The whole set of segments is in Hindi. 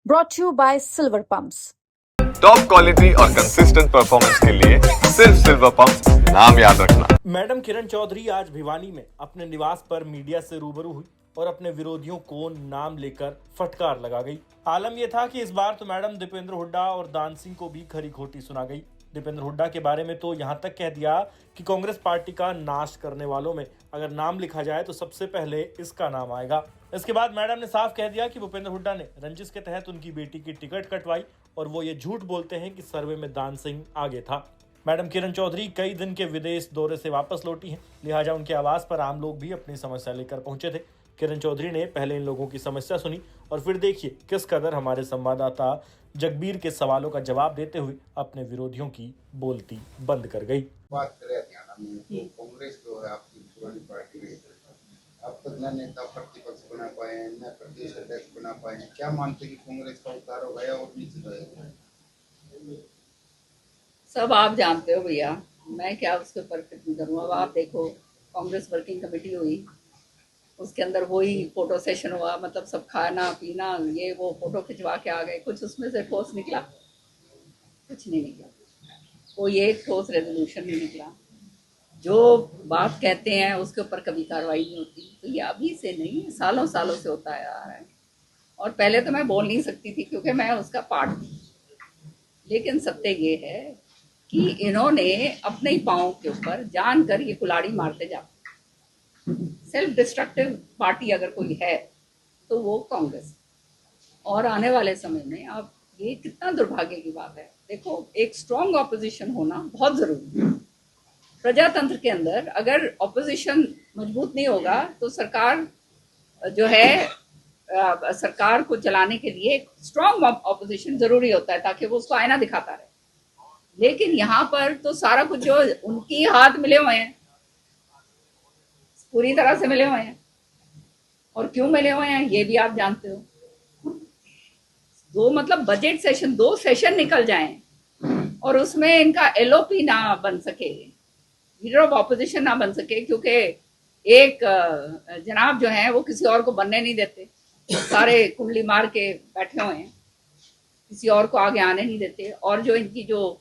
brought to you by Silver Pumps. Top quality और कंसिस्टेंट परफॉर्मेंस के लिए सिर्फ सिल्वर पंप नाम याद रखना। मैडम किरण चौधरी आज भिवानी में अपने निवास पर मीडिया से रूबरू हुई और अपने विरोधियों को नाम लेकर फटकार लगा गई। आलम यह था कि इस बार तो मैडम दीपेंद्र हुड्डा और दान सिंह को भी खरी खोटी सुना गई। दीपेंद्र हुड्डा के बारे में तो यहाँ तक कह दिया कि कांग्रेस पार्टी का नाश करने वालों में अगर नाम लिखा जाए तो सबसे पहले इसका नाम आएगा। इसके बाद मैडम ने साफ कह दिया कि भूपेंद्र हुड्डा ने रंजिश के तहत उनकी बेटी की टिकट कटवाई और वो ये झूठ बोलते हैं कि सर्वे में दान सिंह आगे था। मैडम किरण चौधरी कई दिन के विदेश दौरे से वापस लौटी हैं, लिहाजा उनके आवास पर आम लोग भी अपनी समस्या लेकर पहुंचे थे। किरण चौधरी ने पहले इन लोगों की समस्या सुनी और फिर देखिए किस कदर हमारे संवाददाता जगबीर के सवालों का जवाब देते हुए अपने विरोधियों की बोलती बंद कर गई। बात करें हरियाणा में तो कांग्रेस जो है आपकी पुरानी पार्टी है, अब तक न नेता प्रतिपक्ष बना पाए न प्रदेश अध्यक्ष बना पाए। क्या मानते कि कांग्रेस का उद्धार हो गया और नीचे रहेगा? सब आप जानते हो भैया, मैं क्या उसके ऊपर टिप्पणी करूँ। अब आप देखो, कांग्रेस वर्किंग कमेटी हुई, उसके अंदर वही फोटो सेशन हुआ, मतलब सब खाना पीना ये वो फोटो खिंचवा के आ गए। कुछ उसमें से ठोस निकला? कुछ नहीं निकला। कोई एक ठोस रेजोल्यूशन नहीं निकला। जो बात कहते हैं उसके ऊपर कभी कार्रवाई नहीं होती। तो ये अभी से नहीं, सालों सालों से होता आ रहा है। और पहले तो मैं बोल नहीं सकती थी क्योंकि मैं उसका पार्ट थी, लेकिन सत्य ये है कि इन्होंने अपने ही पाँव के ऊपर जानकर ये कुल्हाड़ी मारते जाते। सेल्फ डिस्ट्रक्टिव पार्टी अगर कोई है तो वो कांग्रेस। और आने वाले समय में अब ये कितना दुर्भाग्य की बात है। देखो, एक स्ट्रॉन्ग ऑपोजिशन होना बहुत जरूरी है प्रजातंत्र के अंदर। अगर ऑपोजिशन मजबूत नहीं होगा तो सरकार जो है सरकार को चलाने के लिए एक स्ट्रॉन्ग ऑपोजिशन जरूरी होता है ताकि वो उसको आईना दिखाता रहे। लेकिन यहाँ पर तो सारा कुछ जो उनकी हाथ मिले हुए हैं, पूरी तरह से मिले हुए हैं। और क्यों मिले हुए हैं ये भी आप जानते हो। मतलब बजट सेशन, 2 सेशन निकल जाएं और उसमें इनका एलओपी ना बन सके, लीडर ऑफ ऑपोजिशन ना बन सके, क्योंकि एक जनाब जो है वो किसी और को बनने नहीं देते। सारे कुंडली मार के बैठे हुए हैं, किसी और को आगे आने नहीं देते। और जो इनकी जो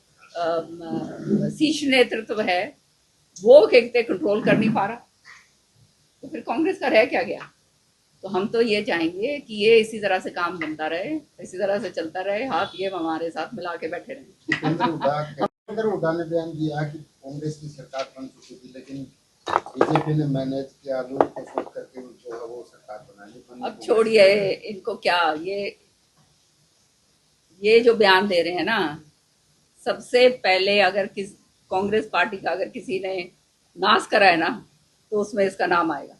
शीर्ष नेतृत्व है वो कहते कंट्रोल कर नहीं पा रहा, तो फिर कांग्रेस का रह क्या गया। तो हम तो ये चाहेंगे कि ये इसी तरह से काम बनता रहे, इसी तरह से चलता रहे, हाथ ये हमारे साथ मिला के बैठे रहे। हुड्डा ने बयान दिया कि कांग्रेस की सरकार बन चुकी थी, लेकिन बीजेपी ने मैनेज किया, लोगों को सोच करके जो है वो सरकार बनानी। अब छोड़िए इनको, क्या ये जो बयान दे रहे हैं ना, सबसे पहले अगर कांग्रेस पार्टी का अगर किसी ने नाश करा है ना तो उसमें इसका नाम आएगा।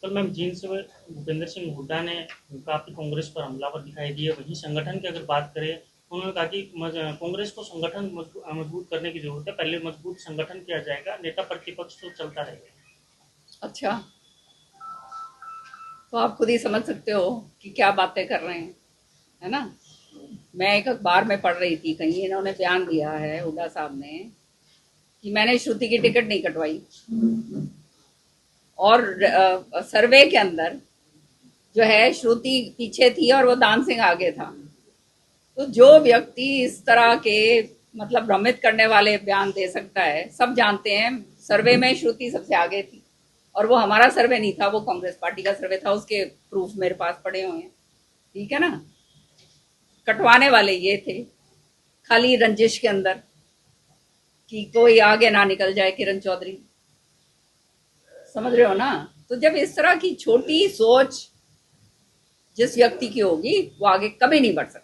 तो मैम, जिन से भूपेंद्र सिंह हुड्डा ने काफी कांग्रेस पर हमलावर दिखाई दिए, वही संगठन की अगर बात करें, उन्होंने कहा कि कांग्रेस को संगठन मजबूत करने की जरूरत है, पहले मजबूत संगठन किया जाएगा, नेता प्रतिपक्ष तो चलता रहेगा। अच्छा, तो आप खुद ही समझ सकते हो कि क्या बातें कर रहे हैं, है ना। मैं एक अखबार में पढ़ रही थी, कहीं इन्होंने बयान दिया है हुड्डा साहब ने कि मैंने श्रुति की टिकट नहीं कटवाई। और सर्वे के अंदर जो है श्रुति पीछे थी और वो दान सिंह आगे था। तो जो व्यक्ति इस तरह के मतलब भ्रमित करने वाले बयान दे सकता है, सब जानते हैं सर्वे में श्रुति सबसे आगे थी और वो हमारा सर्वे नहीं था, वो कांग्रेस पार्टी का सर्वे था। उसके प्रूफ मेरे पास पड़े हुए हैं, ठीक है ना। कटवाने वाले ये थे खाली रंजिश के अंदर कि कोई आगे ना निकल जाए किरण चौधरी, समझ रहे हो ना। तो जब इस तरह की छोटी सोच जिस व्यक्ति की होगी वो आगे कभी नहीं बढ़ सकता।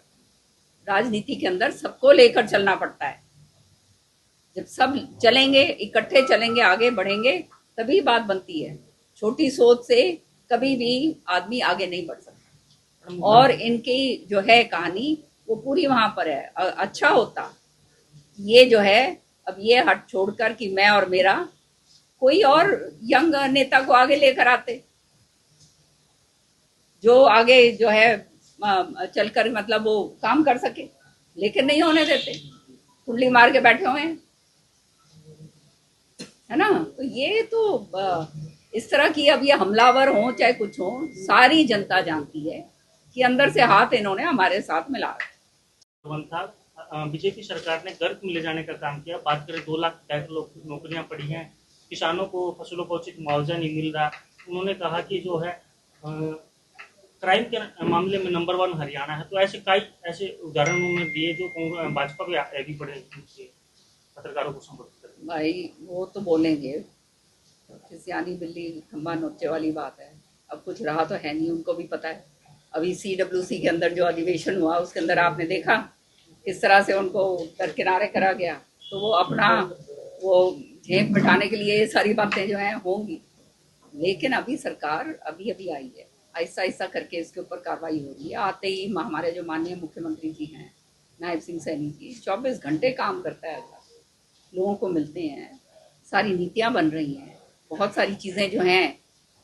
राजनीति के अंदर सबको लेकर चलना पड़ता है। जब सब चलेंगे, इकट्ठे चलेंगे, आगे बढ़ेंगे, तभी बात बनती है। छोटी सोच से कभी भी आदमी आगे नहीं बढ़ सकता। और इनकी जो है कहानी वो पूरी वहां पर है। अच्छा होता ये जो है अब ये हट छोड़कर कि मैं और मेरा, कोई और यंग नेता को आगे लेकर आते जो आगे जो है चलकर मतलब वो काम कर सके, लेकिन नहीं होने देते, कुंडली मार के बैठे हुए हैं, है ना। तो ये तो इस तरह की अब ये हमलावर हो चाहे कुछ हो, सारी जनता जानती है कि अंदर से हाथ इन्होंने हमारे साथ मिला। वन था बीजेपी सरकार ने गर्क में ले जाने का काम किया। बात करें 2 लाख नौकरियां पड़ी हैं, किसानों को फसलों का उचित मुआवजा नहीं मिल रहा। उन्होंने कहा कि जो है क्राइम के मामले में नंबर 1 हरियाणा है। तो ऐसे उदाहरण उन्होंने दिए जो भाजपा भी आगे बढ़े पत्रकारों को संबोधित करते। भाई वो तो बोलेंगे, सियानी बिल्ली खंबा नोचे वाली बात है। अब कुछ रहा तो है नहीं, उनको भी पता है। अभी CWC के अंदर जो अधिवेशन हुआ उसके अंदर आपने देखा किस तरह से उनको दरकिनारे करा गया। तो वो अपना वो झेप मिटाने के लिए ये सारी बातें जो हैं होंगी, लेकिन अभी सरकार अभी आई है, आहिस्ता आहिस्ता करके इसके ऊपर कार्रवाई हो रही है। आते ही हमारे जो माननीय मुख्यमंत्री जी हैं नायब सिंह सैनी जी 24 घंटे काम करता है, लोगों को मिलते हैं, सारी नीतियाँ बन रही हैं, बहुत सारी चीज़ें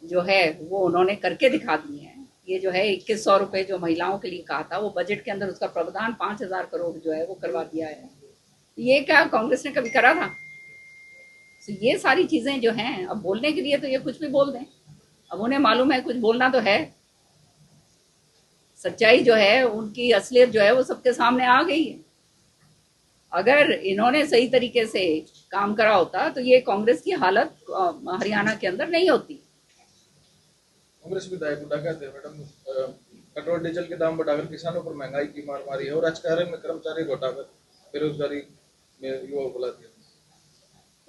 जो है वो उन्होंने करके दिखा दी हैं। ये जो है 2100 रुपये जो महिलाओं के लिए कहा था वो बजट के अंदर उसका प्रावधान 5000 करोड़ जो है वो करवा दिया है। ये क्या कांग्रेस ने कभी करा था? तो ये सारी चीज़ें जो हैं, अब बोलने के लिए तो ये कुछ भी बोल दें, अब उन्हें मालूम है कुछ बोलना तो है। सच्चाई जो है उनकी असलियत जो है वो सबके सामने आ गई है। अगर इन्होंने सही तरीके से काम करा होता तो ये कांग्रेस की हालत हरियाणा के अंदर नहीं होती। कांग्रेस विधायक उठा कहते हैं मैडम पेट्रोल डीजल के दाम बढ़ाकर किसानों पर महंगाई की मार मारी है और राजकार्य में कर्मचारी घटाकर बेरोजगारी में युवाओं को लाती है।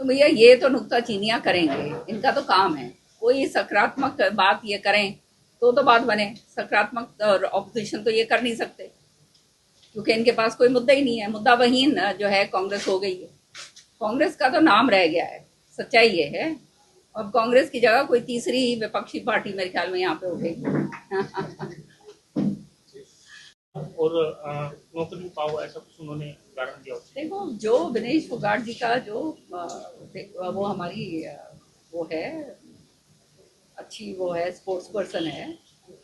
तो भैया ये तो नुक्ताचीनियां करेंगे, इनका तो काम है। कोई सकारात्मक बात ये करें तो बात बने, सकारात्मक और ऑपोजिशन तो ये कर नहीं सकते क्योंकि इनके पास कोई मुद्दा ही नहीं है। मुद्दा वहीन जो है कांग्रेस हो गई है, कांग्रेस का तो नाम रह गया है। सच्चाई ये है, अब कांग्रेस की जगह कोई तीसरी विपक्षी पार्टी मेरे ख्याल में यहाँ पे उठेगी। और नौकरी पाओ ऐसा कुछ उन्होंने उदाहरण दिया। देखो जो विनेश फोगाट जी का जो वो हमारी वो है अच्छी वो है स्पोर्ट्स पर्सन है,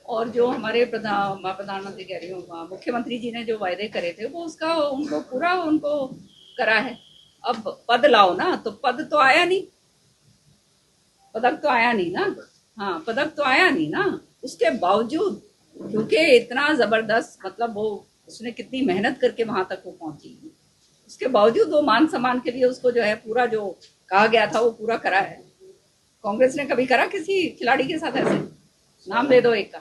और जो हमारे प्रधानमंत्री कह रही हूँ मुख्यमंत्री जी ने जो वायदे करे थे वो उसका उनको पूरा उनको करा है। अब पद लाओ ना, तो पद तो आया नहीं, पदक तो आया नहीं ना। हाँ, पदक तो आया नहीं ना। उसके बावजूद क्योंकि इतना जबरदस्त मतलब वो उसने कितनी मेहनत करके वहां तक वो पहुंची, उसके बावजूद वो मान सम्मान के लिए उसको जो है पूरा जो कहा गया था वो पूरा करा है। कांग्रेस ने कभी करा किसी खिलाड़ी के साथ ऐसे? नाम दे दो एक का।